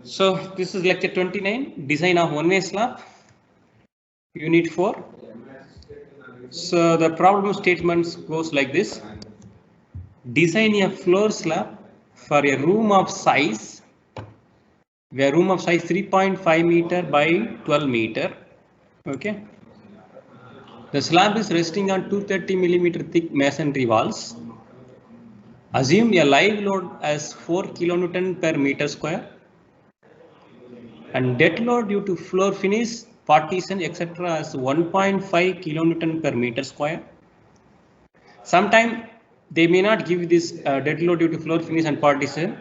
So this is lecture 29, design of one-way slab, unit 4. So the problem statements goes like this. Design a floor slab for a room of size, where room of size 3.5 meter by 12 meter. Okay. The slab is resting on 230 millimeter thick masonry walls. Assume a live load as 4 kilonewton per meter square and dead load due to floor finish, partition, etc. as 1.5 kilonewton per meter square. Sometimes they may not give this dead load due to floor finish and partition,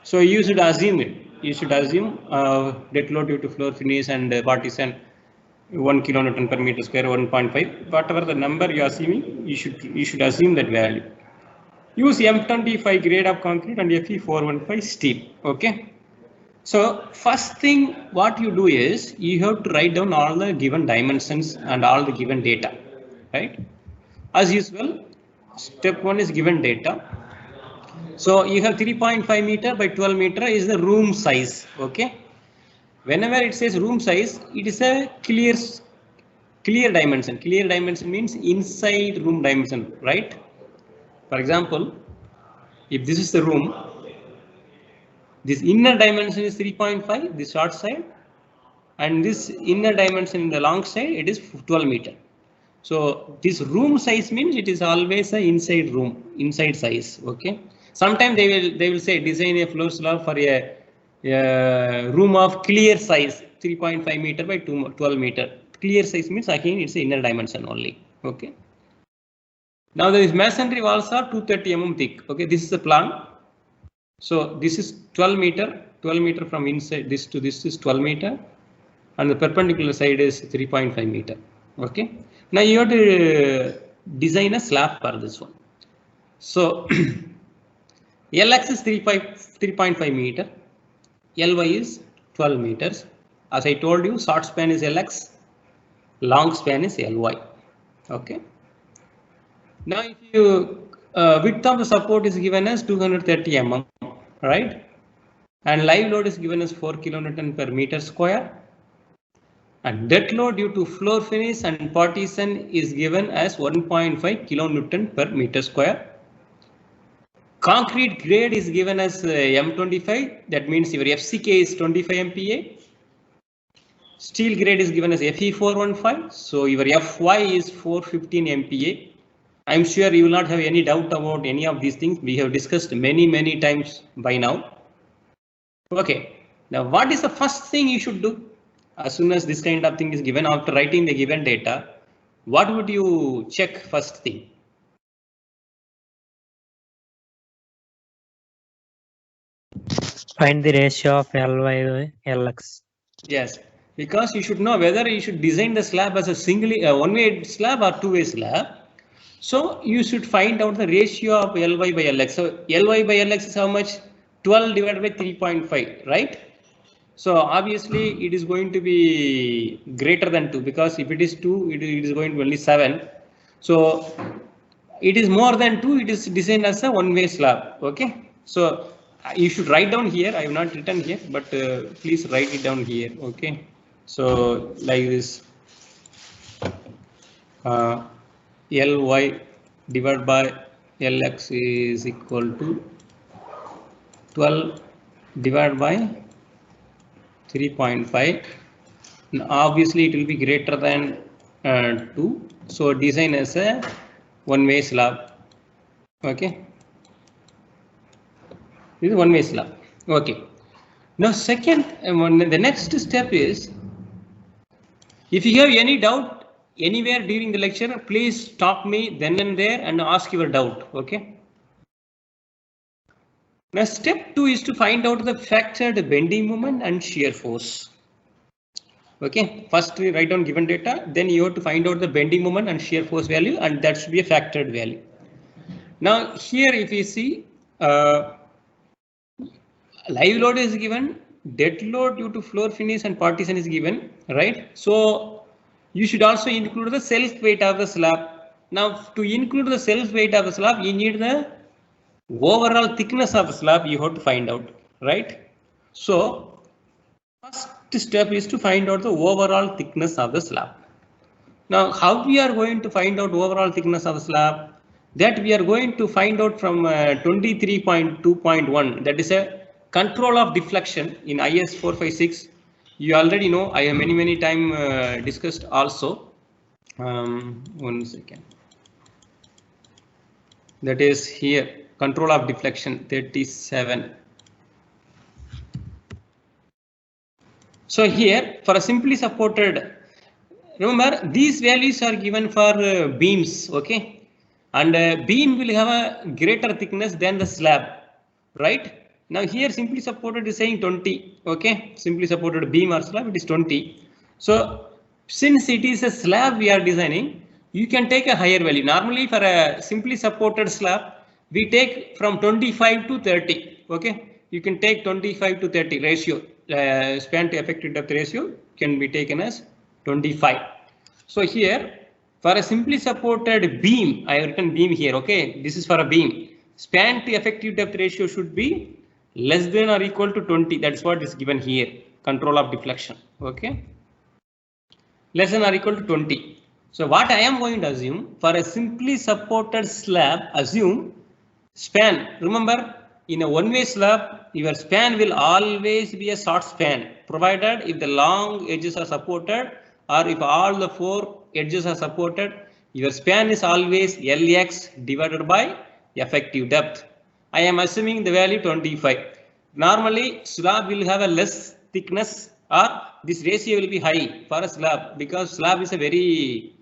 so you should assume it. You should assume dead load due to floor finish and partition 1 kilonewton per meter square, 1.5. Whatever the number you are assuming, you should assume that value. Use M25 grade of concrete and Fe415 steel. Okay. So first thing what you do is you have to write down all the given dimensions and all the given data, right? As usual, step 1 is given data. So you have 3.5 meter by 12 meter is the room size. Okay. Whenever it says room size, it is a clear dimension. Clear dimension means inside room dimension, right? For example, if this is the room, this inner dimension is 3.5, the short side, and this inner dimension in the long side, it is 12 meter. So this room size means it is always a inside room, inside size. Okay. Sometimes they will say design a floor slab for a room of clear size 3.5 meter by 12 meter. Clear size means again it's the inner dimension only. Okay. Now there is masonry walls are 230 mm thick. Okay, this is the plan. So this is 12 meter from inside this to this is 12 meter, and the perpendicular side is 3.5 meter. Okay. Now you have to design a slab for this one. So LX is 3.5 meter, LY is 12 meters. As I told you, short span is LX, long span is LY. Okay. Now if you width of the support is given as 230 mm, right? And live load is given as 4 kilonewton per meter square. And dead load due to floor finish and partition is given as 1.5 kilonewton per meter square. Concrete grade is given as M25, that means your FCK is 25 MPa. Steel grade is given as Fe415, so your Fy is 415 MPa. I'm sure you will not have any doubt about any of these things. We have discussed many times by now. Okay, now what is the first thing you should do? As soon as this kind of thing is given, after writing the given data, what would you check first thing? Find the ratio of Ly by Lx. Yes, because you should know whether you should design the slab as a one-way slab or two-way slab. So you should find out the ratio of Ly by Lx. So Ly by Lx is how much? 12 divided by 3.5, right? So obviously it is going to be greater than 2, because if it is 2, it is going to be only 7. So it is more than 2, it is designed as a one-way slab. Okay. So you should write down here. I have not written here, but please write it down here. Okay. So like this, Ly divided by Lx is equal to 12 divided by 3.5. Obviously it will be greater than 2. So design as a one-way slab. Okay. This is one-way slab. Okay. Now second, the next step is, if you have any doubt anywhere during the lecture, please stop me then and there and ask your doubt. Okay. Now step 2 is to find out the fractured bending moment and shear force. Okay, first we write down given data, then you have to find out the bending moment and shear force value, and that should be a factored value. Now here if you see, live load is given, dead load due to floor finish and partition is given, right? So you should also include the self weight of the slab. Now to include the self weight of the slab, you need the overall thickness of the slab, you have to find out, right? So First step is to find out the overall thickness of the slab. Now, how we are going to find out overall thickness of the slab? That we are going to find out from 23.2.1. That is a control of deflection in IS 456. You already know. I have many time discussed also. 1 second. That is here. Control of deflection 37. So here for a simply supported, remember these values are given for beams, okay, and beam will have a greater thickness than the slab, right? Now here simply supported is saying 20, okay, simply supported beam or slab it is 20. So since it is a slab we are designing, you can take a higher value. Normally for a simply supported slab we take from 25 to 30, okay, you can take 25 to 30 ratio. Span to effective depth ratio can be taken as 25. So here for a simply supported beam, I have written beam here, okay, this is for a beam. Span to effective depth ratio should be less than or equal to 20. That's what is given here, control of deflection, okay, less than or equal to 20. So what I am going to assume for a simply supported slab, assume span, remember in a one-way slab, your span will always be a short span, provided if the long edges are supported or if all the four edges are supported, your span is always Lx divided by effective depth. I am assuming the value 25. Normally, slab will have a less thickness or this ratio will be high for a slab because slab is a very,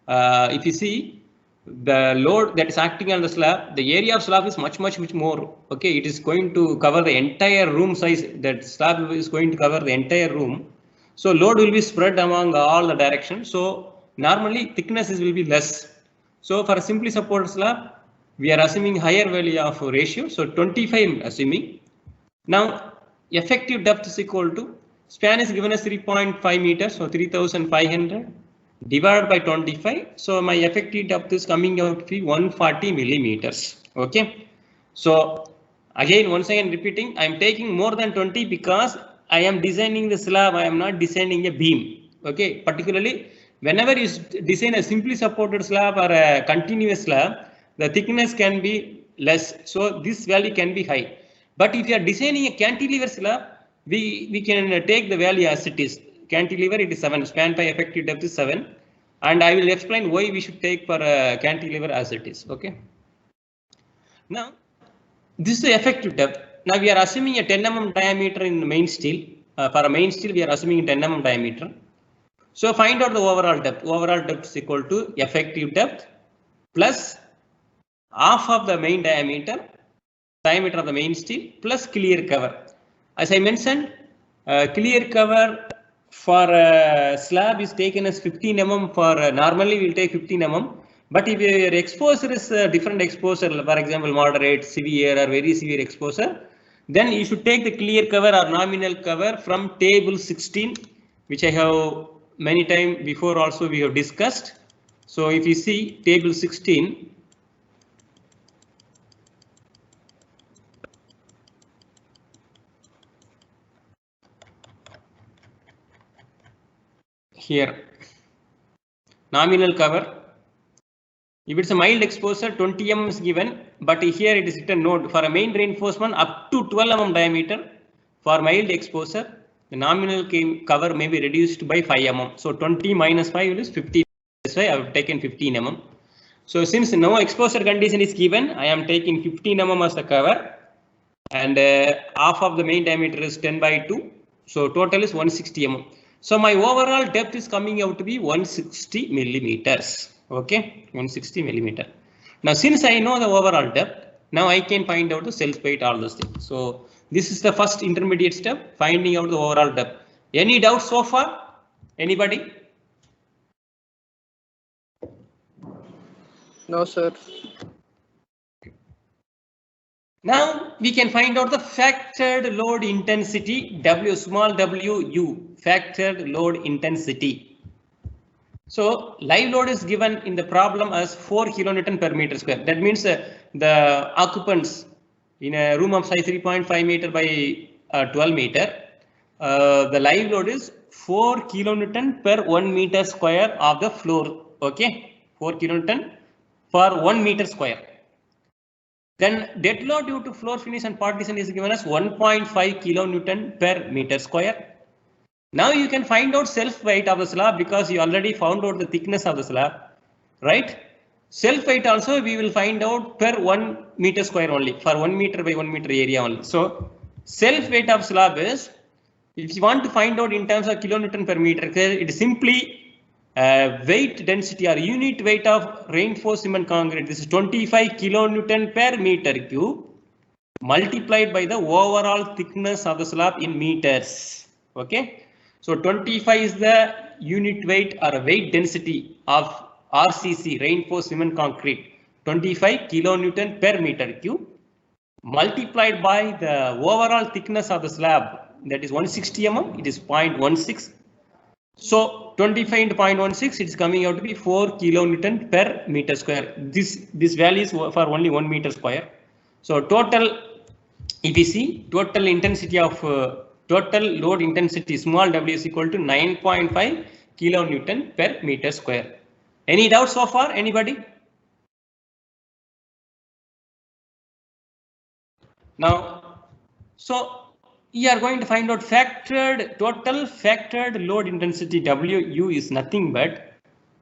if you see, the load that is acting on the slab, the area of slab is much more, okay, it is going to cover the entire room size. That slab is going to cover the entire room, so load will be spread among all the directions, so normally thickness will be less. So for a simply supported slab we are assuming higher value of ratio, so 25 assuming. Now effective depth is equal to, span is given as 3.5 meters, so 3500 divided by 25. So my effective depth is coming out to be 140 millimeters. Okay. So again, once again repeating, I am taking more than 20 because I am designing the slab. I am not designing a beam. Okay. Particularly whenever you design a simply supported slab or a continuous slab, the thickness can be less. So this value can be high. But if you are designing a cantilever slab, we can take the value as it is. Cantilever it is 7, span by effective depth is 7, and I will explain why we should take for a cantilever as it is, okay. Now this is the effective depth. Now we are assuming a 10 mm diameter in the main steel. For a main steel we are assuming 10 mm diameter. So find out the overall depth. Overall depth is equal to effective depth plus half of the main diameter of the main steel plus clear cover. As I mentioned, clear cover for slab is taken as 15 mm. For normally we will take 15 mm, but if your exposure is different exposure, for example moderate, severe or very severe exposure, then you should take the clear cover or nominal cover from table 16, which I have many times before also we have discussed. So if you see table 16, here nominal cover, if it's a mild exposure 20 mm is given, but here it is written note for a main reinforcement up to 12 mm diameter. For mild exposure the nominal cover may be reduced by 5 mm. So 20 minus 5 is 50. That's why I have taken 15 mm. So since no exposure condition is given, I am taking 15 mm as the cover, and half of the main diameter is 10 by 2. So total is 160 mm. So my overall depth is coming out to be 160 millimeters. Okay, 160 millimeter. Now since I know the overall depth, now I can find out the self weight, all those things. So this is the first intermediate step, finding out the overall depth. Any doubts so far? Anybody? No, sir. Now we can find out the factored load intensity, W, small w u, factored load intensity. So live load is given in the problem as 4 kilonewton per meter square. That means the occupants in a room of size 3.5 meter by 12 meter, the live load is 4 kilonewton per 1 meter square of the floor. Okay, 4 kilonewton per 1 meter square. Then dead load due to floor finish and partition is given as 1.5 kilonewton per meter square. Now you can find out self weight of the slab because you already found out the thickness of the slab, right? Self weight also we will find out per 1 meter square only, for 1 meter by 1 meter area only. So self weight of slab is, if you want to find out in terms of kilonewton per meter, it is simply weight density or unit weight of reinforced cement concrete. This is 25 kilonewton per meter cube multiplied by the overall thickness of the slab in meters. Okay, so 25 is the unit weight or weight density of RCC, reinforced cement concrete, 25 kilonewton per meter cube multiplied by the overall thickness of the slab, that is 160 mm, it is 0.16. So 25 into 0.16, it is coming out to be 4 kilonewton per meter square. This value is for only 1 meter square. So total, if you see, total intensity of total load intensity small w is equal to 9.5 kilonewton per meter square. Any doubts so far? Anybody? Now, so you are going to find out total factored load intensity WU is nothing but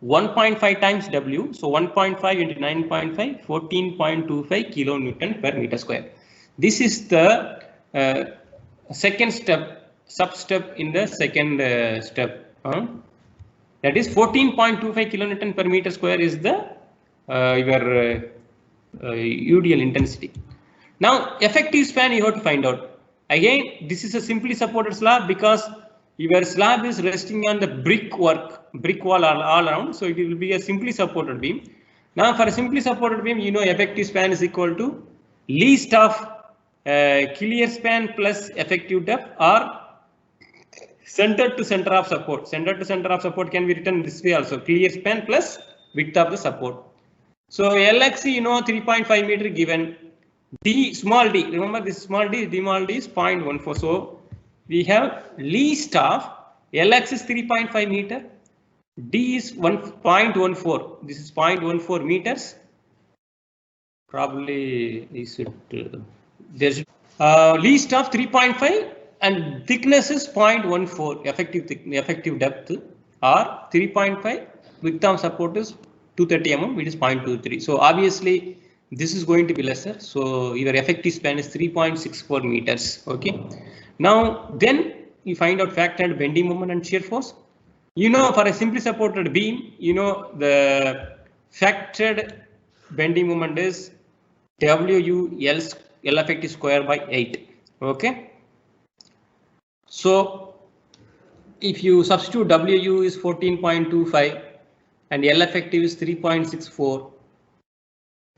1.5 times W. So 1.5 into 9.5, 14.25 kilonewton per meter square. This is the second step, sub-step in the second step. That is 14.25 kilonewton per meter square is the your UDL intensity. Now effective span you have to find out. Again, this is a simply supported slab because your slab is resting on the brick wall all around. So it will be a simply supported beam. Now for a simply supported beam, you know effective span is equal to least of clear span plus effective depth or center to center of support. Center to center of support can be written this way also, clear span plus width of the support. So LXC, you know, 3.5 meter given. D, small d, remember this small d is 0.14. So we have least of LX is 3.5 meter, D is 1.14. This is 0.14 meters. Probably is it there's least of 3.5 and thickness is 0.14. Effective depth or 3.5. Width of support is 230 mm, which is 0.23. So obviously this is going to be lesser. So your effective span is 3.64 meters. Okay. Now then you find out factored bending moment and shear force. You know, for a simply supported beam, you know the factored bending moment is WU L effective square by 8. Okay. So if you substitute WU is 14.25 and L effective is 3.64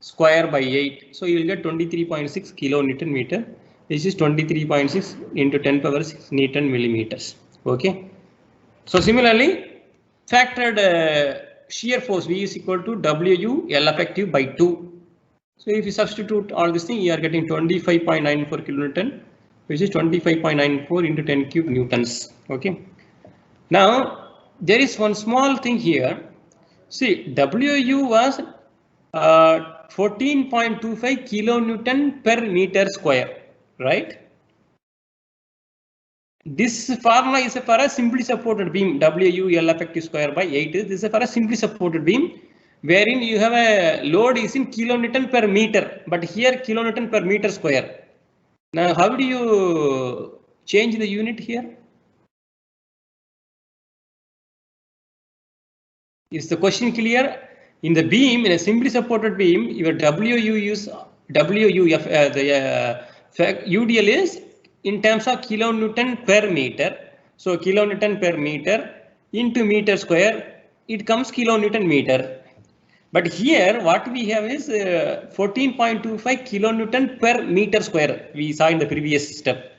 square by 8, so you will get 23.6 kilonewton meter. This is 23.6 into 10 power 6 Newton millimeters. Okay. So similarly, factored shear force V is equal to WU L effective by 2. So if you substitute all this thing, you are getting 25.94 kilonewton, which is 25.94 into 10 cube newtons. Okay. Now there is one small thing here. See, WU was 14.25 kilonewton per meter square, right? This formula is for a simply supported beam, WU L effective square by 8. This is for a simply supported beam, wherein you have a load is in kilonewton per meter, but here kilonewton per meter square. Now, how do you change the unit here? Is the question clear? In the beam, in a simply supported beam, your WU is UDL is in terms of kilonewton per meter. So kilonewton per meter into meter square, it comes kilonewton meter. But here what we have is 14.25 kilonewton per meter square. We saw in the previous step.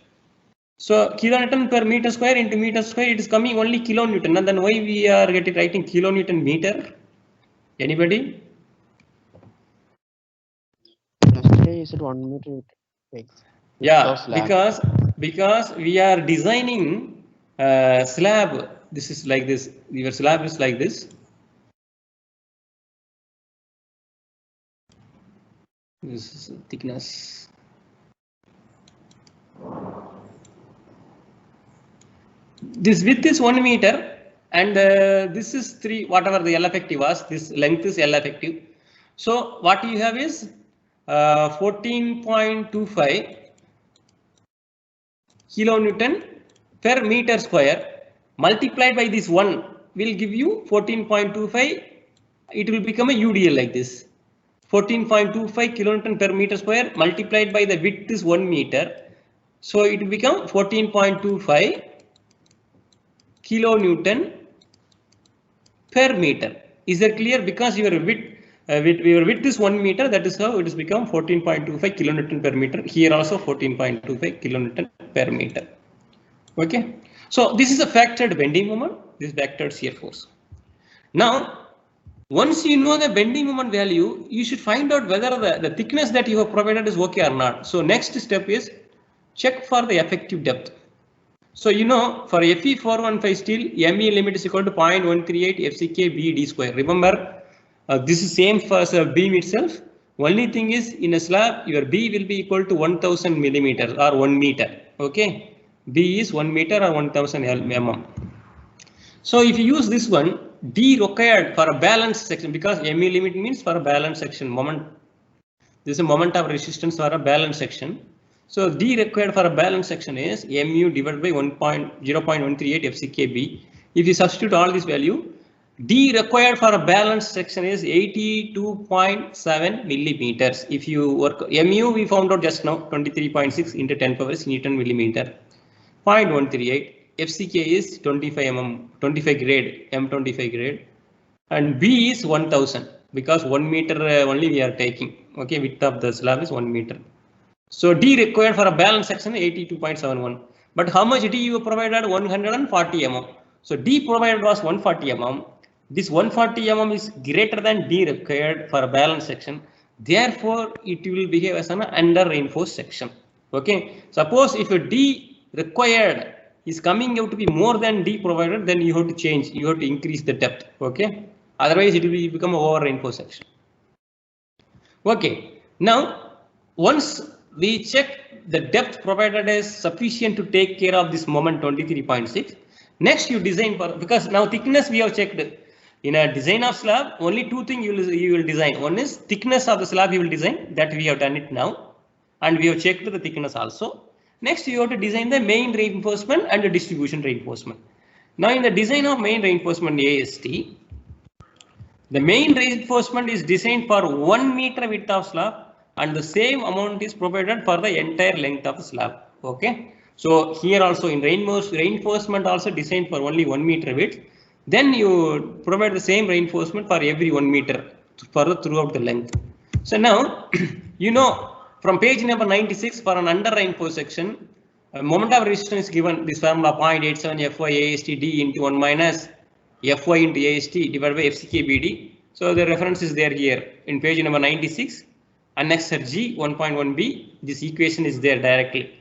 So kilonewton per meter square into meter square, it is coming only kilonewton. And then why we are writing kilonewton meter? Anybody? Yesterday you said 1 meter. Yeah, because we are designing slab. This is like this. Your slab is like this. This is thickness. This width is 1 meter, and this is 3. Whatever the L effective was, this length is L effective. So what you have is 14.25 kilonewton per meter square multiplied by this 1 will give you 14.25. It will become a UDL like this. 14.25 kilonewton per meter square multiplied by the width is 1 meter. So it will become 14.25 kilonewton per meter. Is that clear? Because your width is 1 meter, that is how it has become 14.25 kilonewton per meter. Here also 14.25 kilonewton per meter. Okay. So this is a factored bending moment. This is factored shear force. Now, once you know the bending moment value, you should find out whether the thickness that you have provided is okay or not. So next step is check for the effective depth. So you know, for Fe415 steel, ME limit is equal to 0.138 FCK B D square. Remember, this is same for beam itself. Only thing is, in a slab, your B will be equal to 1000 millimeters or 1 meter. Okay, B is 1 meter or 1000 mm. So if you use this one, D required for a balanced section, because ME limit means for a balanced section moment. This is a moment of resistance for a balanced section. So D required for a balanced section is MU divided by 0.138 FCKB. If you substitute all this value, D required for a balanced section is 82.7 millimeters. If you work MU, we found out just now 23.6 into 10 power is Newton millimeter. 0.138. FCK is 25 mm, 25 grade, M25 grade, and B is 1000 because 1 meter only we are taking. Okay, width of the slab is 1 meter. So D required for a balanced section 82.71. But how much D you provided? 140 mm. So D provided was 140 mm. This 140 mm is greater than D required for a balanced section. Therefore, it will behave as an under reinforced section. Okay. Suppose if a D required is coming out to be more than D provided, then you have to change. You have to increase the depth. Okay. Otherwise, it will become an over reinforced section. Okay. Now, once we check the depth provided is sufficient to take care of this moment 23.6. Next, you design for, because now thickness we have checked. In a design of slab, only two things you will design. One is thickness of the slab you will design, that we have done it now, and we have checked the thickness also. Next, you have to design the main reinforcement and the distribution reinforcement. Now, in the design of main reinforcement AST, the main reinforcement is designed for 1 meter width of slab, and the same amount is provided for the entire length of the slab. Okay. So here also in reinforcement also designed for only 1 meter width. Then you provide the same reinforcement for every 1 meter further throughout the length. So now, you know, from page number 96 for an under reinforced section, moment of resistance is given this formula 0.87 Fy AST D into 1 minus Fy into AST divided by FCK BD. So the reference is there here in page number 96. Annexer G 1.1b. This equation is there directly.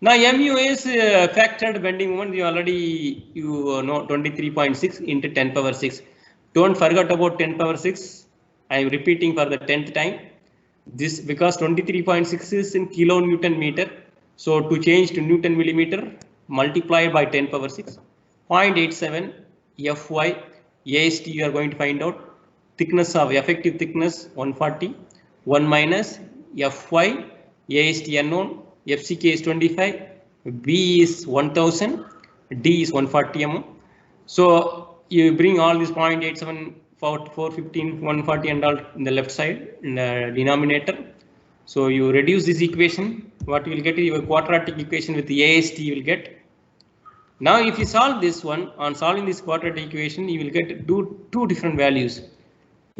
Now MU is factored bending moment. You already know 23.6 into 10 power 6. Don't forget about 10 power 6. I am repeating for the 10th time. This because 23.6 is in kilonewton meter. So to change to Newton millimeter, multiply by 10 power 6. 0.87 Fy AST you are going to find out. Thickness of effective thickness 140. 1 minus Fy AST unknown. FCK is 25, B is 1000, D is 140 mm. So you bring all these 0.87, 415, 140 and all in the left side in the denominator. So you reduce this equation. What you will get is your quadratic equation with the AST you will get. Now if you solve this one, on solving this quadratic equation, you will get two different values,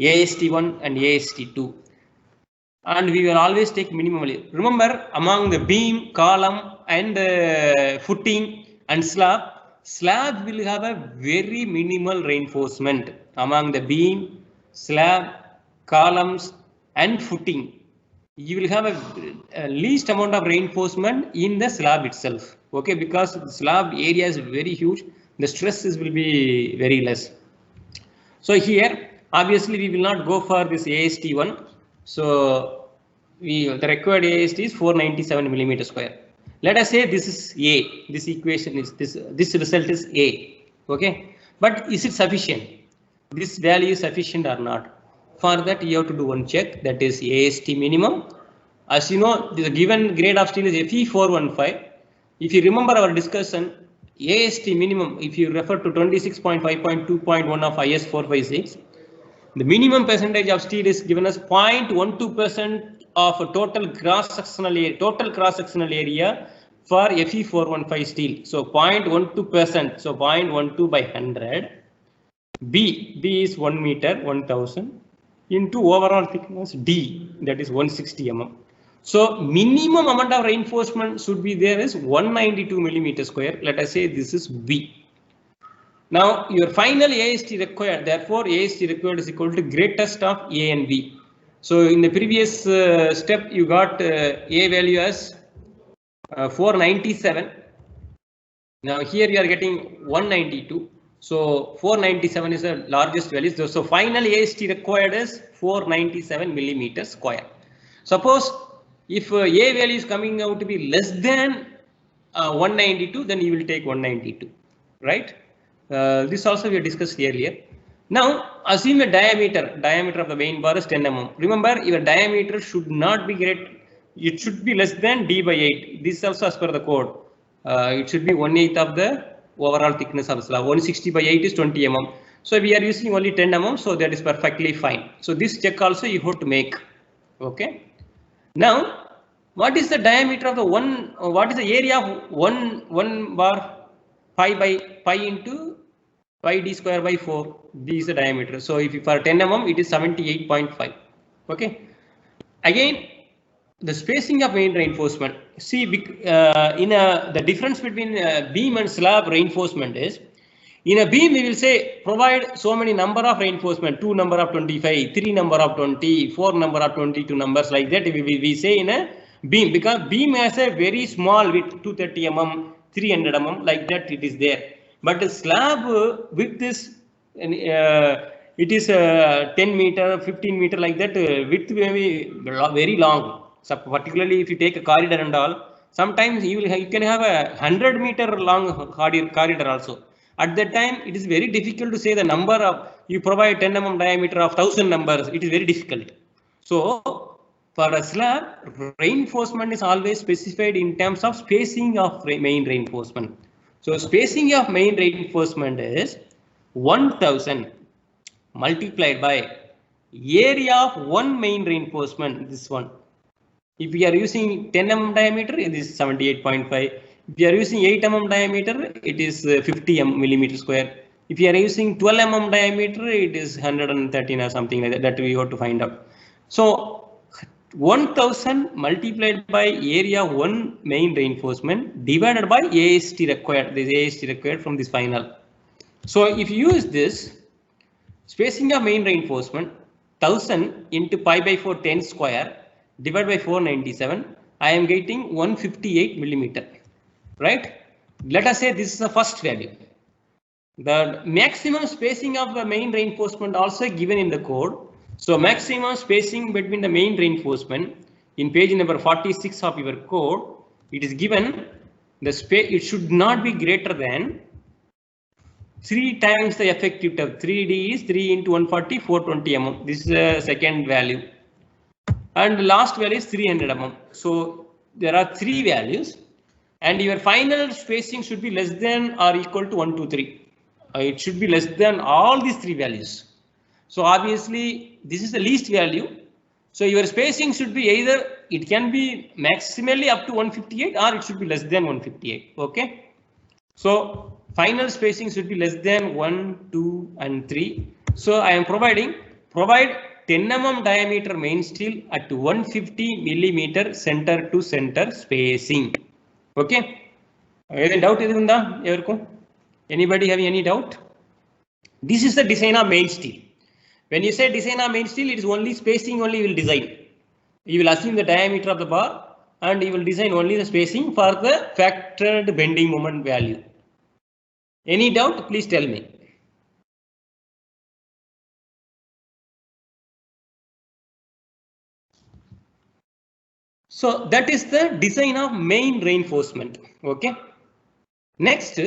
AST1 and AST2. And we will always take minimally. Remember, among the beam, column, and footing and slab will have a very minimal reinforcement. Among the beam, slab, columns, and footing, you will have a least amount of reinforcement in the slab itself. Okay, because the slab area is very huge, the stresses will be very less. So here, obviously, we will not go for this AST one. So the required AST is 497 millimeter square. Let us say this is A. This equation is this result is A. Okay, but is it sufficient? This value is sufficient or not? For that, you have to do one check, that is AST minimum. As you know, the given grade of steel is Fe415. If you remember our discussion, AST minimum, if you refer to 26.5.2.1 of IS 456, the minimum percentage of steel is given as 0.12% of a total cross-sectional area for Fe415 steel. So 0.12%, so 0.12 by 100. B is 1 meter, 1000 into overall thickness D, that is 160 mm. So minimum amount of reinforcement should be there is 192 millimeter square. Let us say this is B. Now your final AST required, therefore AST required is equal to greatest of A and B. So in the previous step you got A value as 497. Now here you are getting 192. So 497 is the largest value. So final AST required is 497 millimeters square. Suppose if A value is coming out to be less than 192, then you will take 192, right? This also we discussed earlier. Now assume a diameter of the main bar is 10 mm. Remember, your diameter should not be great. It should be less than D by 8. This is also as per the code. It should be 1/8 of the overall thickness of the slab. 160 by 8 is 20 mm. So we are using only 10 mm, so that is perfectly fine. So this check also you have to make. Okay. Now, what is the diameter of the what is the area of one bar? Pi into pi d square by 4. D is the diameter. So if for 10 mm it is 78.5. Okay. Again, the spacing of main reinforcement. See, the difference between beam and slab reinforcement is, in a beam we will say provide so many number of reinforcement, 2 number of 25, 3 number of 20, 4 number of 22 numbers, like that we say in a beam, because beam has a very small width, 230 mm, 300 mm, like that it is there. But the slab width is it is 10 meter, 15 meter, like that width may be very long. So particularly if you take a corridor and all, sometimes you can have a 100 meter long corridor also. At that time, it is very difficult to say the number of, you provide 10 mm diameter of 1000 numbers, it is very difficult. So for a slab, reinforcement is always specified in terms of spacing of main reinforcement. So spacing of main reinforcement is 1000 multiplied by area of one main reinforcement, this one. If we are using 10 mm diameter, it is 78.5. If you are using 8 mm diameter, it is 50 millimeter square. If you are using 12 mm diameter, it is 113 or something like that. That we have to find out. So 1000 multiplied by area one main reinforcement divided by AST required. This AST required from this final. So if you use this spacing of main reinforcement 1000 into pi by 4 10 square divided by 497, I am getting 158 millimeter. Right? Let us say this is the first value. The maximum spacing of the main reinforcement also given in the code. So maximum spacing between the main reinforcement in page number 46 of your code, it is given the space, it should not be greater than 3 times the effective term. 3D is 3 into 140, 420 mm. This is the second value. And the last value is 300 mm. So there are 3 values. And your final spacing should be less than or equal to 1, 2, 3. It should be less than all these 3 values. So obviously this is the least value. So your spacing should be either, it can be maximally up to 158 or it should be less than 158. Okay. So final spacing should be less than 1, 2 and 3. So I am provide 10 mm diameter main steel at 150 millimeter center to center spacing. Okay. Any doubt? Anybody having any doubt? This is the design of main steel. When you say design of main steel, it is only spacing only will design. You will assume the diameter of the bar and you will design only the spacing for the factored bending moment value. Any doubt? Please tell me. So that is the design of main reinforcement. Okay. Next,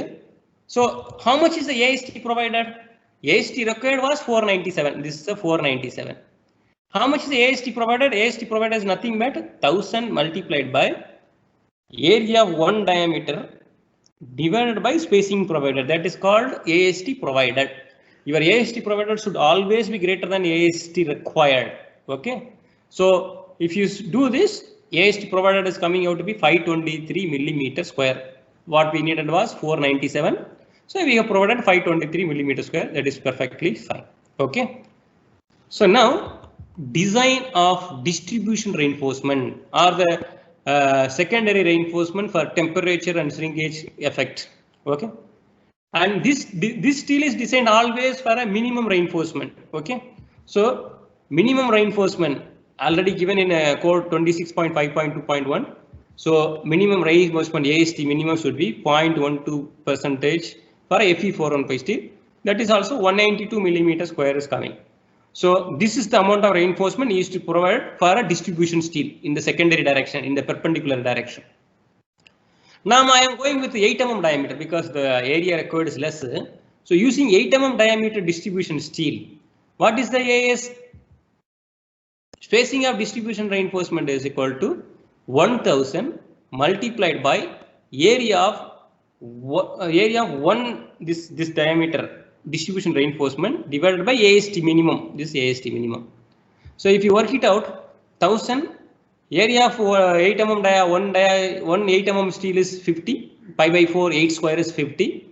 so how much is the AST provided? AST required was 497. This is a 497. How much is the AST provided? AST provided is nothing but 1000 multiplied by area of one diameter divided by spacing provided. That is called AST provided. Your AST provided should always be greater than AST required. Okay. So if you do this, AST provided is coming out to be 523 millimeter square. What we needed was 497. So we have provided 523 millimeter square. That is perfectly fine. Okay. So now design of distribution reinforcement or the secondary reinforcement for temperature and shrinkage effect. Okay. And this steel is designed always for a minimum reinforcement. Okay. So minimum reinforcement already given in code 26.5.2.1. So minimum reinforcement AST minimum should be 0.12% for Fe415 steel. That is also 192 millimeter square is coming. So this is the amount of reinforcement used to provide for a distribution steel in the secondary direction, in the perpendicular direction. Now I am going with the 8 mm diameter because the area required is less. So using 8 mm diameter distribution steel, what is the AS? Spacing of distribution reinforcement is equal to 1000 multiplied by area of one this diameter distribution reinforcement divided by AST minimum, this AST minimum. So if you work it out, 1000 area of 8 mm one 8 mm steel is 50, pi by 4 8 square is 50,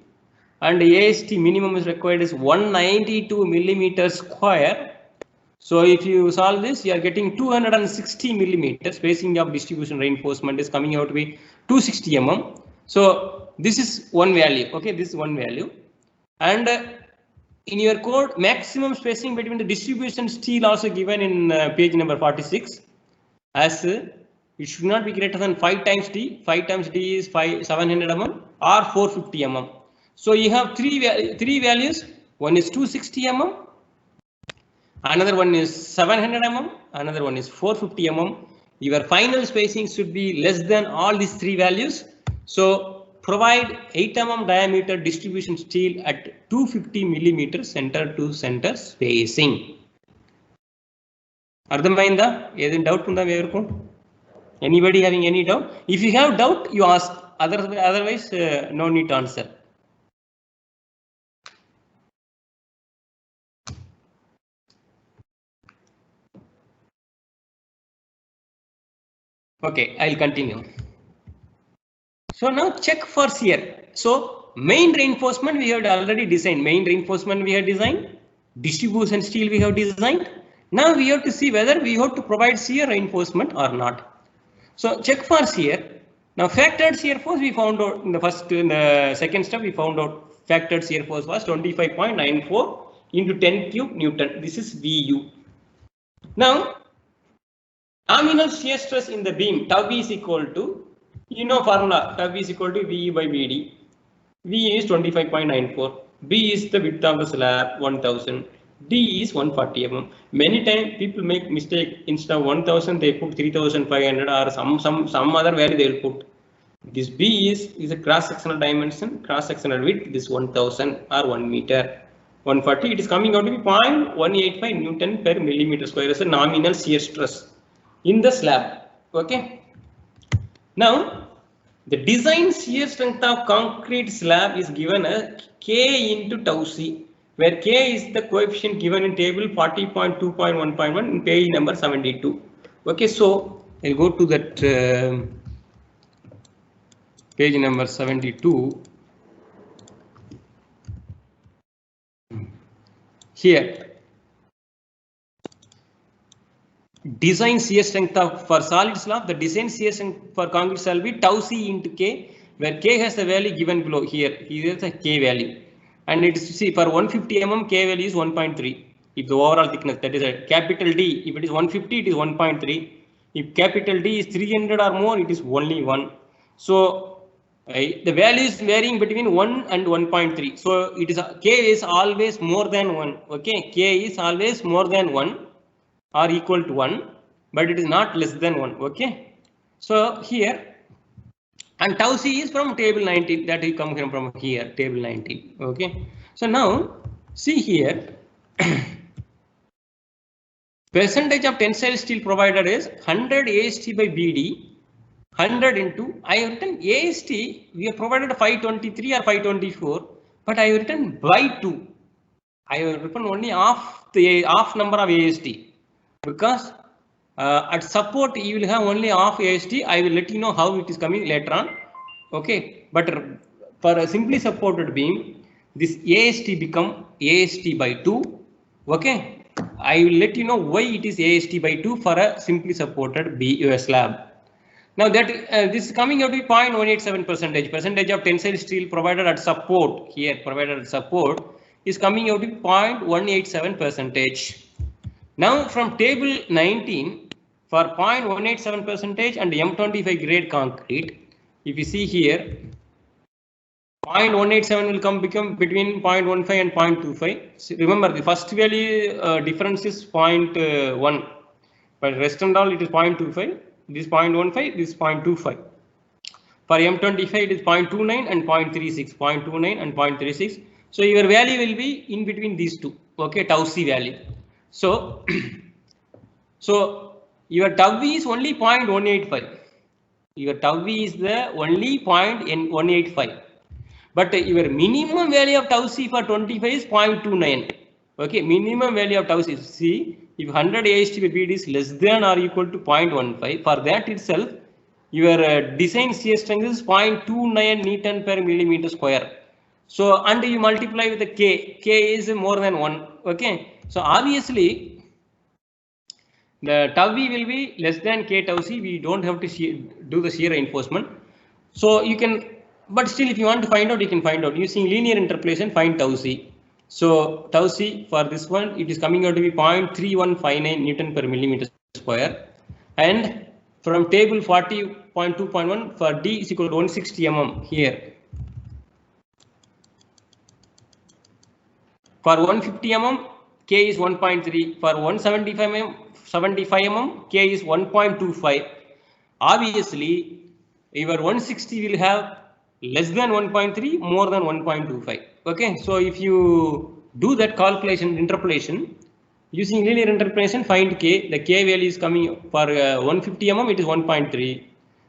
and AST minimum is required is 192 millimeter square. So if you solve this, you are getting 260 millimeter spacing of distribution reinforcement is coming out to be 260 mm. So this is one value. Okay, this is one value. And in your code, maximum spacing between the distribution steel also given in page number 46 as it should not be greater than 5 times D. 5 times D is 700 mm or 450 mm. So you have three values. One is 260 mm. Another one is 700 mm, another one is 450 mm. Your final spacing should be less than all these three values. So provide 8 mm diameter distribution steel at 250 millimeter center to center spacing. Ardhamainda? Any doubt? Anybody having any doubt? If you have doubt, you ask. Otherwise, no need to answer. Okay, I'll continue. So now check for shear. So main reinforcement we have already designed. Main reinforcement we have designed. Distribution steel we have designed. Now we have to see whether we have to provide shear reinforcement or not. So check for shear. Now factored shear force we found out in the second step we found out factored shear force was 25.94 into 10 cube Newton. This is VU. Now nominal shear stress in the beam tau is equal to, formula, tau is equal to VE by VD. V is 25.94. B is the width of the slab 1000. D is 140 mm. Many times people make mistake, instead of 1000 they put 3500 or some other value they will put. This B is a cross sectional dimension, cross sectional width, this 1000 or 1 meter. 140 it is coming out to be 0.185 Newton per millimeter square as a nominal shear stress in the slab. Okay. Now the design shear strength of concrete slab is given as K into tau C, where K is the coefficient given in table 40.2.1.1 in page number 72. Okay, so I'll go to that page number 72. Here. Design shear strength for solid slab, the design shear strength for concrete slab will be tau C into K, where K has the value given below here. Here is the K value. And it is, see, for 150 mm, K value is 1.3. If the overall thickness, that is a capital D, if it is 150, it is 1.3. If capital D is 300 or more, it is only 1. So the value is varying between 1 and 1.3. So it is K is always more than 1. Okay, K is always more than 1 or equal to 1, but it is not less than 1. Okay, so here, and tau C is from table 19, that will come from here, table 19. Okay, so now see here. Percentage of tensile steel provided is 100 AST by BD, 100 into, I have written AST, we have provided 523 or 524, but I have written by 2. I have written only half number of AST, because at support you will have only half AST. I will let you know how it is coming later on. Okay, but for a simply supported beam, this AST become AST by 2. Okay, I will let you know why it is AST by 2 for a simply supported slab. Now that this is coming out to be 0.187 percentage of tensile steel provided at support, here provided at support is coming out to 0.187 percentage. Now from table 19, for 0.187 percentage and M25 grade concrete, if you see here, 0.187 will become between 0.15 and 0.25. So remember, the first value difference is 0.1, but rest and all it is 0.25. This 0.15, this 0.25. For M25 it is 0.29 and 0.36, 0.29 and 0.36. So your value will be in between these two. Okay, tau C value. So, so your tau V is only 0.185. Your tau V is the only 0.185. But your minimum value of tau C for 25 is 0.29. Okay, minimum value of tau C, if 100 AST by BD is less than or equal to 0.15, for that itself, your design shear strength is 0.29 Newton per millimeter square. So, and you multiply with the K is more than 1. Okay, so obviously, the tau V will be less than K tau C. We don't have to do the shear reinforcement. So you can, but still if you want to find out, you can find out using linear interpolation, find tau C. So tau C for this one, it is coming out to be 0.3159 Newton per millimeter square. And from table 40.2.1 for D is equal to 160 mm here. For 150 mm, K is 1.3. For 175 mm, K is 1.25. Obviously, your 160 will have less than 1.3, more than 1.25. Okay, so if you do that calculation, interpolation, using linear interpolation, find K. The K value is coming for 150 mm, it is 1.3.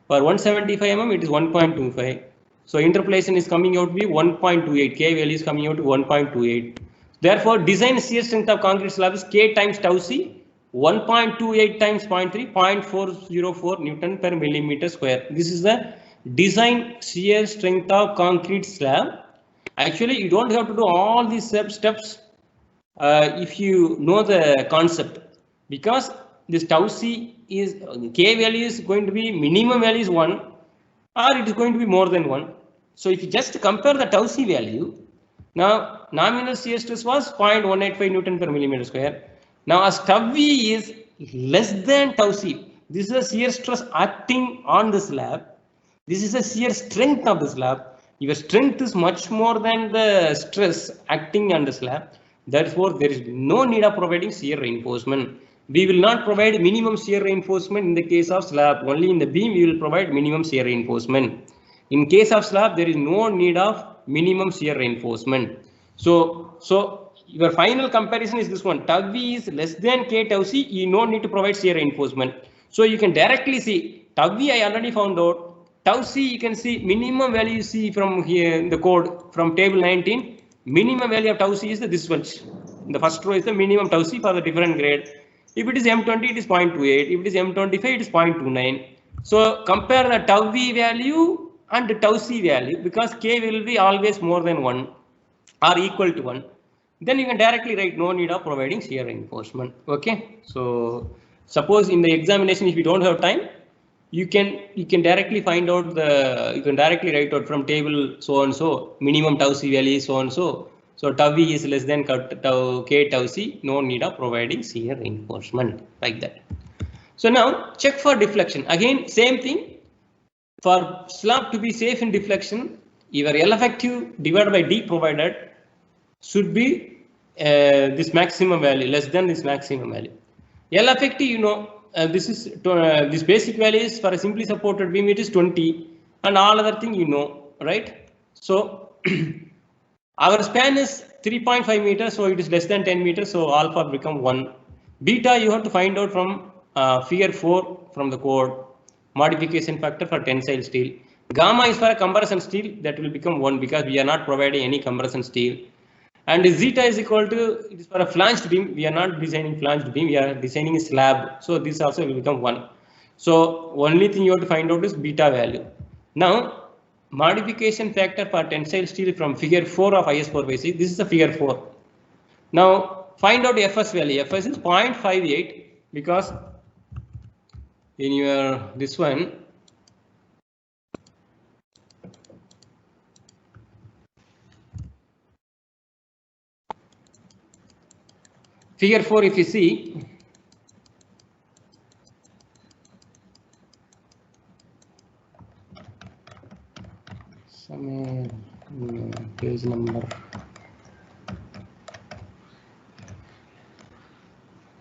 For 175 mm, it is 1.25. So interpolation is coming out to be 1.28. K value is coming out to 1.28. Therefore, design shear strength of concrete slab is K times tau C, 1.28 times 0.3, 0.404 Newton per millimeter square. This is the design shear strength of concrete slab. Actually, you don't have to do all these steps if you know the concept, because this tau C is K value is going to be minimum value is 1, or it is going to be more than 1. So if you just compare the tau C value, now nominal shear stress was 0.185 Newton per millimeter square. Now as tau V is less than tau C, this is a shear stress acting on the slab. This is a shear strength of the slab. Your strength is much more than the stress acting on the slab. Therefore, there is no need of providing shear reinforcement. We will not provide minimum shear reinforcement in the case of slab. Only in the beam we will provide minimum shear reinforcement. In case of slab, there is no need of minimum shear reinforcement. So your final comparison is this one. Tau V is less than K tau C. You no need to provide shear reinforcement. So you can directly see tau V I already found out. Tau C you can see minimum value you see from here in the code from table 19. Minimum value of tau C is this one. The first row is the minimum tau C for the different grade. If it is M20, it is 0.28. If it is M25, it is 0.29. So compare the tau V value and the tau C value, because K will be always more than 1 or equal to 1. Then you can directly write no need of providing shear reinforcement. Okay. So suppose in the examination, if you don't have time, you can directly find out you can directly write out from table so and so, minimum tau C value is so and so. So tau V is less than K tau C, no need of providing shear reinforcement, like that. So now check for deflection. Again, same thing. For slab to be safe in deflection, your L effective divided by D provided should be this maximum value, less than this maximum value. L effective, you know, this is this basic value is for a simply supported beam, it is 20, and all other thing you know, right? So our span is 3.5 meters, so it is less than 10 meters, so alpha become 1. Beta you have to find out from figure 4 from the code. Modification factor for tensile steel. Gamma is for a compression steel, that will become 1 because we are not providing any compression steel. And zeta is equal to, it is for a flanged beam, we are not designing flanged beam, we are designing a slab. So this also will become 1. So only thing you have to find out is beta value. Now modification factor for tensile steel from figure 4 of IS4-6, this is the figure 4. Now find out Fs value. Fs is 0.58 because in your this one figure 4, if you see, somewhere page number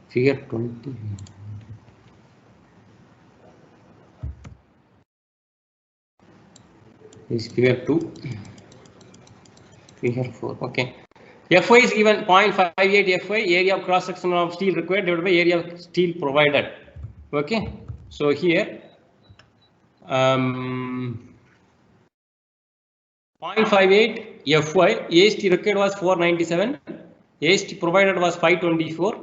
figure 20. Is figure 2, figure 4. Okay. Fy is given 0.58 Fy, area of cross section of steel required divided by area of steel provided. Okay. So here 0.58 Fy, AST required was 497, AST provided was 524.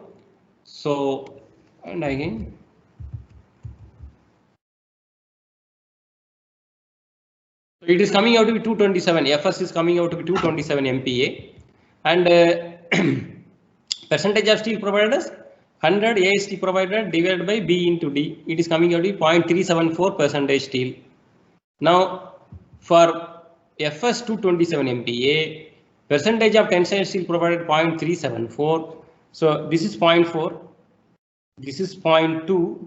So and again it is coming out to be 227. Fs is coming out to be 227 MPa, and percentage of steel provided is 100 AST provided divided by B into D. It is coming out to be 0.374% steel. Now for Fs 227 MPa, percentage of tensile steel provided 0.374. So this is 0.4. This is 0.2.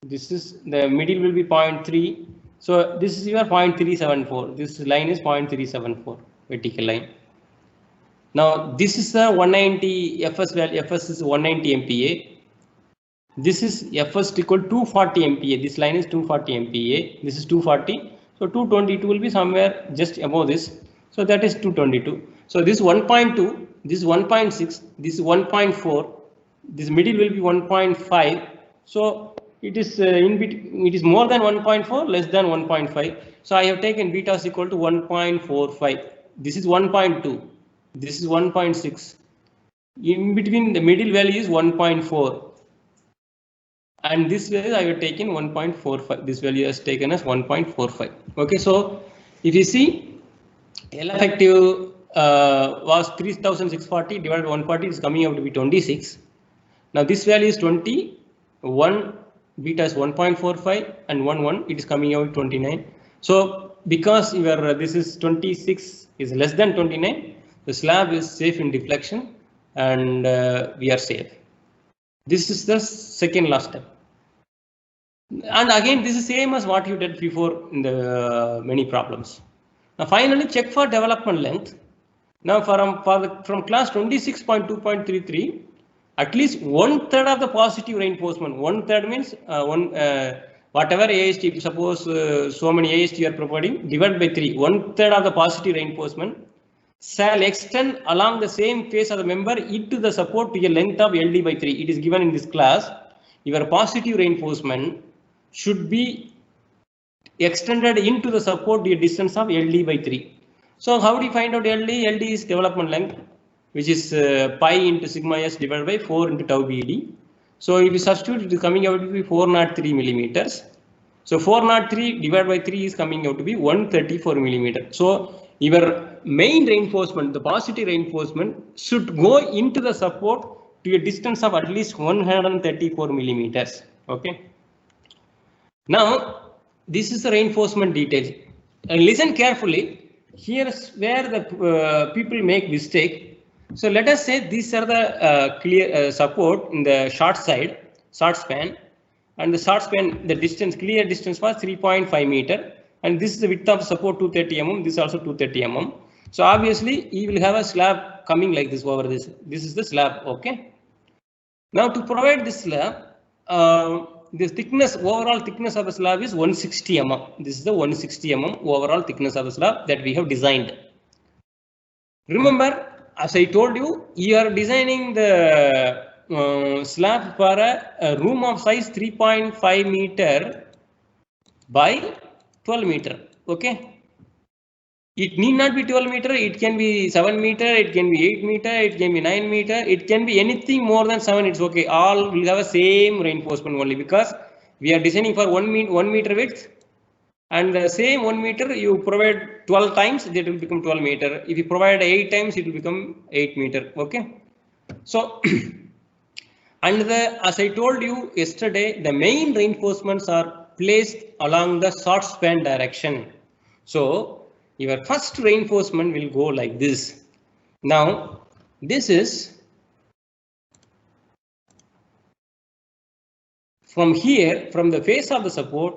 This is the middle will be 0.3. So this is your 0.374. This line is 0.374 vertical line. Now this is the 190 Fs value. Fs is 190 MPa. This is Fs equal to 240 MPa. This line is 240 MPa. This is 240. So 222 will be somewhere just above this. So that is 222. So this 1.2. This is 1.6. This is 1.4. This middle will be 1.5. So it is in between, it is more than 1.4, less than 1.5. So I have taken beta is equal to 1.45. This is 1.2. This is 1.6. In between the middle value is 1.4. And this value I have taken 1.45. This value is taken as 1.45. Okay, so if you see L effective was 3640 divided by 140 is coming out to be 26. Now this value is 20. 1 beta is 1.45 and 1 it is coming out 29. So because your this is 26 is less than 29, the slab is safe in deflection and we are safe. This is the second last step. And again this is same as what you did before in the many problems. Now finally check for development length. Now from class 26.2.33, at least 1/3 of the positive reinforcement. 1/3 means whatever AST, suppose so many AST you are providing, divided by 3. 1/3 of the positive reinforcement shall extend along the same face of the member into the support to a length of LD by 3. It is given in this class. Your positive reinforcement should be extended into the support to a distance of LD by 3. So how do you find out LD? LD is development length, which is pi into sigma s divided by 4 into tau BD. So if you substitute, it is coming out to be 403 millimeters. So 403 divided by 3 is coming out to be 134 millimeters. So your main reinforcement, the positive reinforcement, should go into the support to a distance of at least 134 millimeters. Okay. Now this is the reinforcement details. And listen carefully. Here is where the people make mistake. So let us say these are the clear support in the short side, short span. and the short span, the distance, clear distance was 3.5 meter, and this is the width of support 230 mm. This is also 230 mm. So obviously, you will have a slab coming like this over this. This is the slab. Okay. Now to provide this slab, the thickness, overall thickness of the slab is 160 mm. This is the 160 mm overall thickness of the slab that we have designed. Remember, as I told you, you are designing the slab for a room of size 3.5 meter by 12 meter. Okay. It need not be 12 meter, it can be 7 meter, it can be 8 meter, it can be 9 meter, it can be anything more than 7, it's okay. All will have a same reinforcement only, because we are designing for 1 meter width, and the same 1 meter you provide 12 times, that will become 12 meter. If you provide 8 times, it will become 8 meter. Okay. So, and as I told you yesterday, the main reinforcements are placed along the short span direction. So, your first reinforcement will go like this. Now, this is from here, from the face of the support,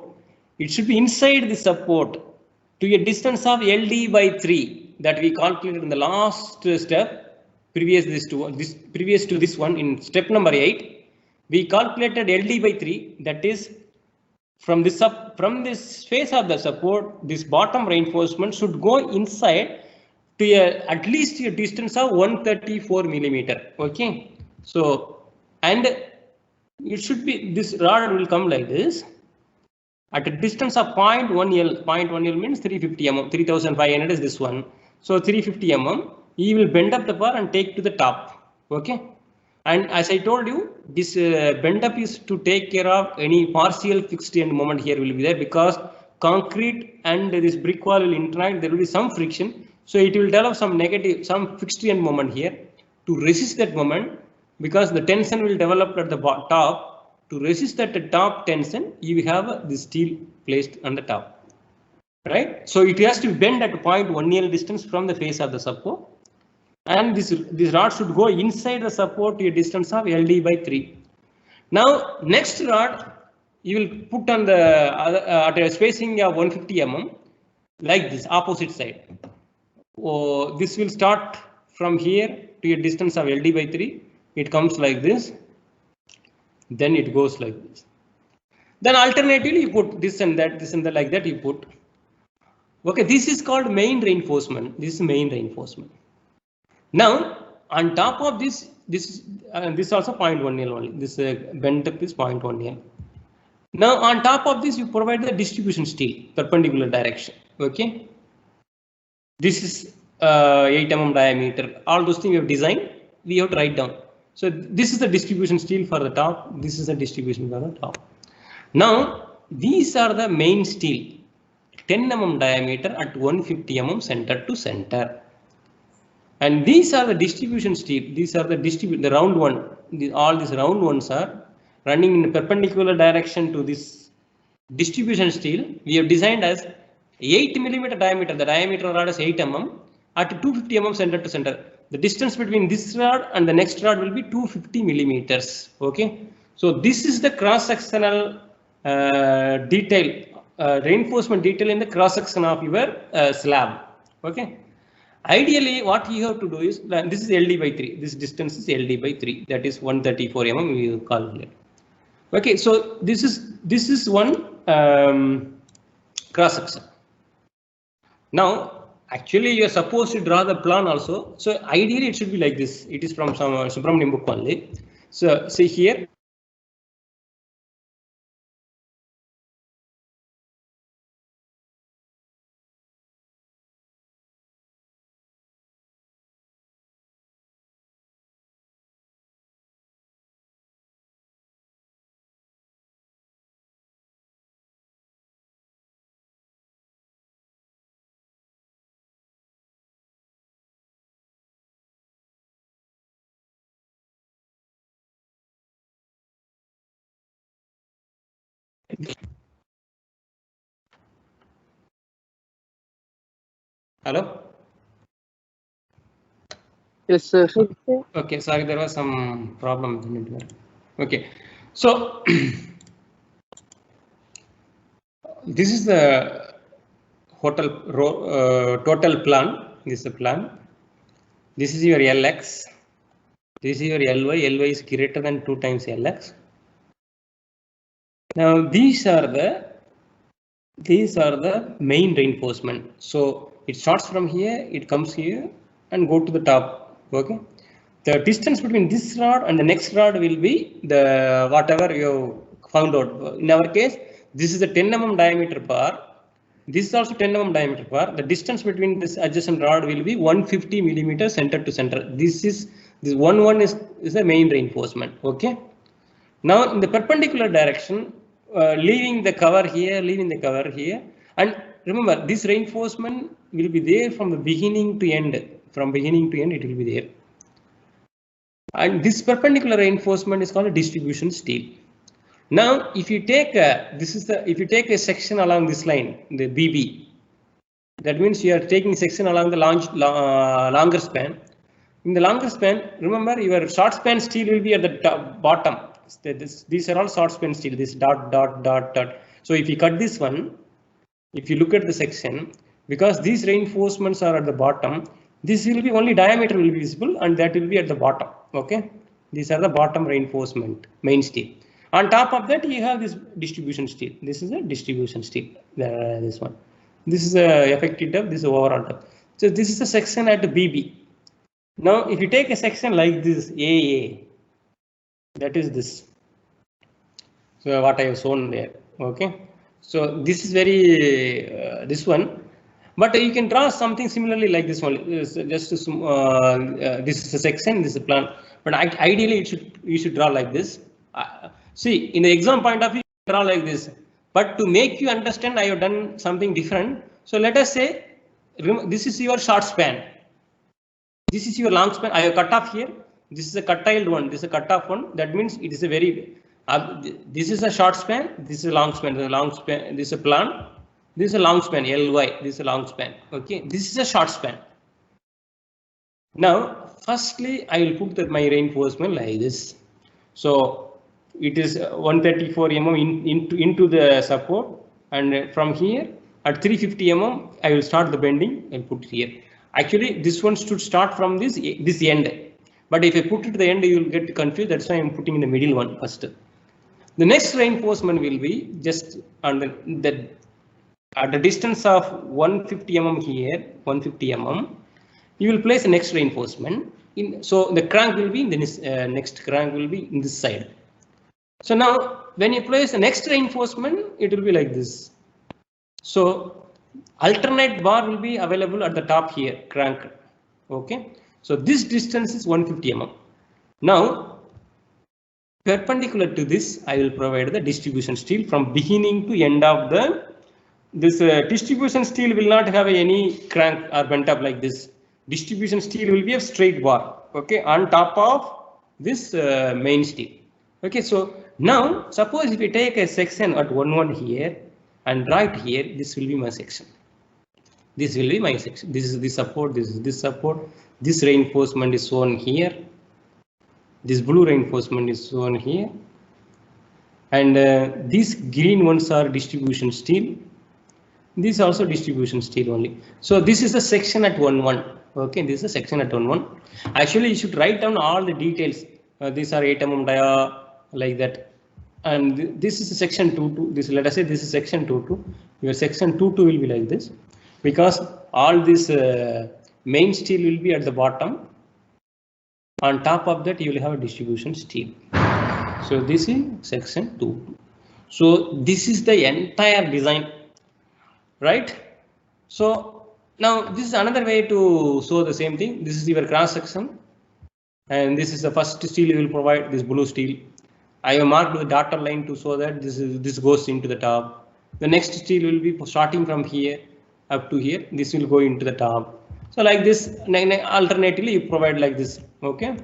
it should be inside the support to a distance of LD by 3 that we calculated in the last step, previous to this one in step number 8. We calculated LD by 3, that is from this face of the support, this bottom reinforcement should go inside to at least a distance of 134 millimeter. Okay. So, and it should be, this rod will come like this at a distance of 0.1 L. 0.1 L means 350 mm. 3500 is this one. So 350 mm. You will bend up the bar and take to the top. Okay. And as I told you, this bend up is to take care of any partial fixed end moment here will be there, because concrete and this brick wall will interact. There will be some friction. So it will develop some fixed end moment here to resist that moment, because the tension will develop at the top. To resist that top tension, you have the steel placed on the top. Right? So it has to bend at 0.1 L distance from the face of the support. And this rod should go inside the support to a distance of LD by 3. Now, next rod you will put on the at a spacing of 150 mm like this, opposite side. Oh, this will start from here to a distance of LD by 3. It comes like this. Then it goes like this. Then alternatively you put this and that, like that you put. Okay, this is called main reinforcement. This is main reinforcement. Now, on top of this is also 0.1 L only. This bent up is 0.1 L. Now, on top of this, you provide the distribution steel, perpendicular direction. Okay. This is 8 mm diameter. All those things we have designed, we have to write down. So this is the distribution steel for the top. This is the distribution for the top. Now, these are the main steel, 10 mm diameter at 150 mm center to center. And these are the distribution steel. These are the round one. All these round ones are running in a perpendicular direction to this distribution steel. We have designed as 8 mm diameter. The diameter rod is 8 mm at 250 mm center to center. The distance between this rod and the next rod will be 250 millimeters. Okay. So this is the cross-sectional detail, reinforcement detail in the cross-section of your slab. Okay. Ideally, what you have to do is, this is LD by 3. This distance is LD by 3. That is 134 mm. We will calculate. Okay, so this is one cross section. Now, actually, you are supposed to draw the plan also. So ideally, it should be like this. It is from some Subramanian book only. So see here. Hello? Yes, sir. Okay, sorry, there was some problem with the network. Okay, so this is the total plan. This is the plan. This is your LX. This is your Ly. Ly is greater than 2 times Lx. Now these are the main reinforcement. So it starts from here, it comes here and go to the top. Okay. The distance between this rod and the next rod will be the whatever you found out. In our case, this is a 10 mm diameter bar. This is also 10 mm diameter bar. The distance between this adjacent rod will be 150 millimeters center to center. This 1 is the main reinforcement. Okay. Now in the perpendicular direction, leaving the cover here, and remember this reinforcement will be there from the beginning to end. From beginning to end, it will be there. And this perpendicular reinforcement is called a distribution steel. Now, if you take if you take a section along this line, the BB, that means you are taking section along the longer span. In the longer span, remember your short span steel will be at the bottom. These are all short span steel. This dot. So if you cut this one, if you look at the section, because these reinforcements are at the bottom, this will be only diameter will be visible, and that will be at the bottom. Okay, these are the bottom reinforcement, main steel. On top of that, you have this distribution steel. This is a distribution steel. This one. This is a effective depth. This is overall depth. So this is the section at BB. Now, if you take a section like this AA, that is this. So what I have shown there. Okay. So this is very this one. But you can draw something similarly like this one. Just this is a section. This is a plan. But ideally, you should draw like this. See, in the exam point of view, draw like this. But to make you understand, I have done something different. So let us say, this is your short span. This is your long span. I have cut off here. This is a cut-tiled one. This is a cut-off one. That means it is a very. This is a short span. This is a long span. The long span. This is a plan. This is a long span. Ly. This is a long span. Okay. This is a short span. Now, firstly, I will put my reinforcement like this. So it is 134 mm into the support, and from here at 350 mm I will start the bending and put here. Actually, this one should start from this end, but if I put it to the end, you will get confused. That's why I am putting in the middle one first. The next reinforcement will be just at the distance of 150 mm here, 150 mm. You will place the next reinforcement in. So the crank will be in this next crank will be in this side. So now when you place the next reinforcement, it will be like this. So alternate bar will be available at the top here, crank. Okay. So this distance is 150 mm. Now perpendicular to this, I will provide the distribution steel from beginning to end of this distribution steel will not have any crank or bent up like this. Distribution steel will be a straight bar. Okay, on top of this main steel. Okay, so now suppose if we take a section at 1 here and right here, this will be my section. This will be my section. This is the support. This is this support. This reinforcement is shown here. This blue reinforcement is shown here. And these green ones are distribution steel. This also distribution steel only. So this is a section at 1. Okay, this is a section at 1. Actually, you should write down all the details. These are 8 mm dia like that. And this is a section 2. This, let us say this is section 2. Your section 2 will be like this, because all this main steel will be at the bottom. On top of that, you will have a distribution steel. So this is section 2. So this is the entire design, right? So now this is another way to show the same thing. This is your cross section, and this is the first steel you will provide, this blue steel. I have marked with the dotted line to show that this goes into the top. The next steel will be starting from here up to here. This will go into the top. So like this, alternatively you provide like this. Okay.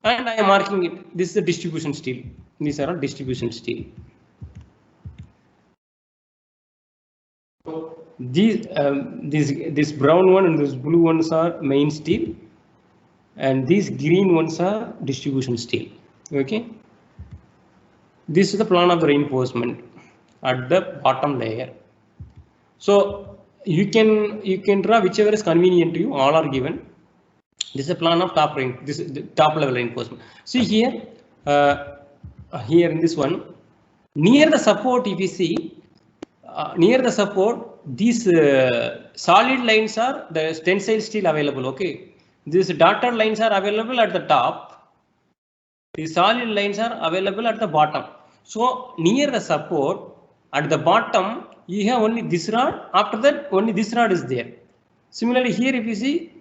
And I am marking it. This is the distribution steel. These are all distribution steel. So this brown one and this blue ones are main steel, and these green ones are distribution steel. Okay. This is the plan of the reinforcement. at the bottom layer. So you can draw whichever is convenient to you. All are given. This is a plan of top range. This is the top level reinforcement. See here, here in this one, near the support, if you see, near the support, these solid lines are the tensile steel available. Okay, these dotted lines are available at the top. These solid lines are available at the bottom. So near the support, at the bottom, you have only this rod. After that, only this rod is there. Similarly, here if you see,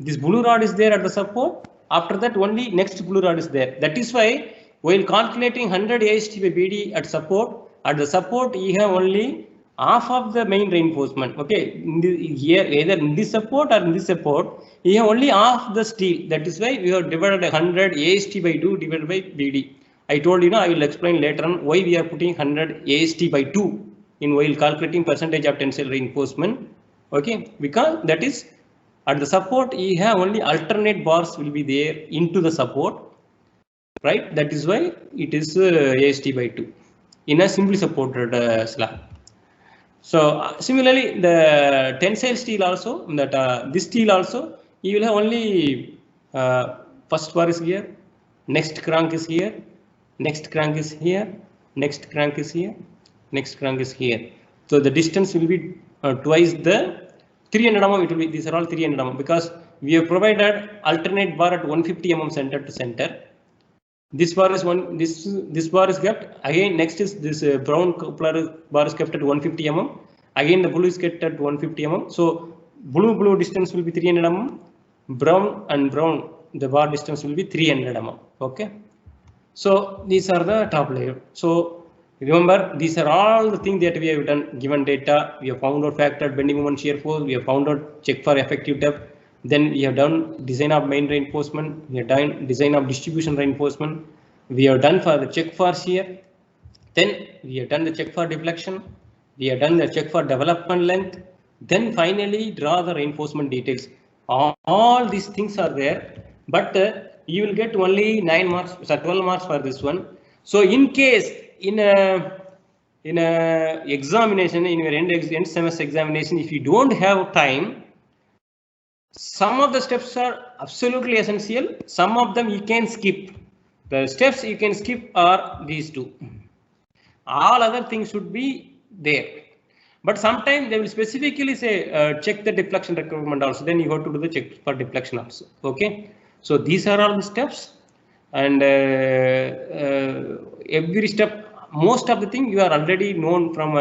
this blue rod is there at the support. After that, only next blue rod is there. That is why while calculating 100 AST by BD at the support you have only half of the main reinforcement. Okay, here either in this support or in this support, you have only half the steel. That is why we have divided 100 AST by 2 divided by BD. I told you now, I will explain later on why we are putting 100 AST by 2 in while calculating percentage of tensile reinforcement. Okay, because that is at the support you have only alternate bars will be there into the support, right? That is why it is AST by 2 in a simply supported slab. So similarly, the tensile steel also, that this steel also, you will have only first bar is here, next crank is here, next crank is here, next crank is here, next crank is here. So the distance will be twice the 300 mm. It will be, these are all 300 mm because we have provided alternate bar at 150 mm center to center. This bar is this bar is kept again. Next is this brown coupler bar is kept at 150 mm. Again the blue is kept at 150 mm. So blue distance will be 300 mm. Brown and brown the bar distance will be 300 mm. Okay. So these are the top layer. So remember, these are all the things that we have done. Given data, we have found out factor bending moment shear force. We have found out check for effective depth. Then we have done design of main reinforcement. We have done design of distribution reinforcement. We have done for the check for shear. Then we have done the check for deflection. We have done the check for development length. Then finally draw the reinforcement details. All these things are there, but you will get only 9 marks, 12 marks for this one. So in case in a examination, in your end semester examination, if you don't have time, some of the steps are absolutely essential. Some of them you can skip. The steps you can skip are these two. All other things should be there. But sometimes they will specifically say check the deflection requirement also. Then you have to do the check for deflection also. Okay. So these are all the steps, and every step, most of the thing you are already known from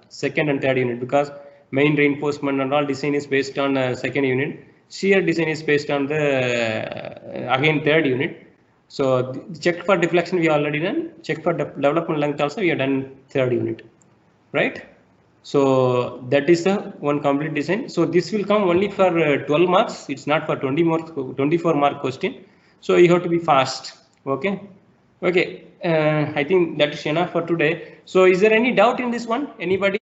second and third unit, because main reinforcement and all design is based on second unit. Shear design is based on the again third unit. So check for deflection we already done. Check for development length also we have done third unit, right? So that is the one complete design. So this will come only for 12 marks. It's not for 24 mark question. So you have to be fast. Okay. Okay. I think that is enough for today. So is there any doubt in this one? Anybody?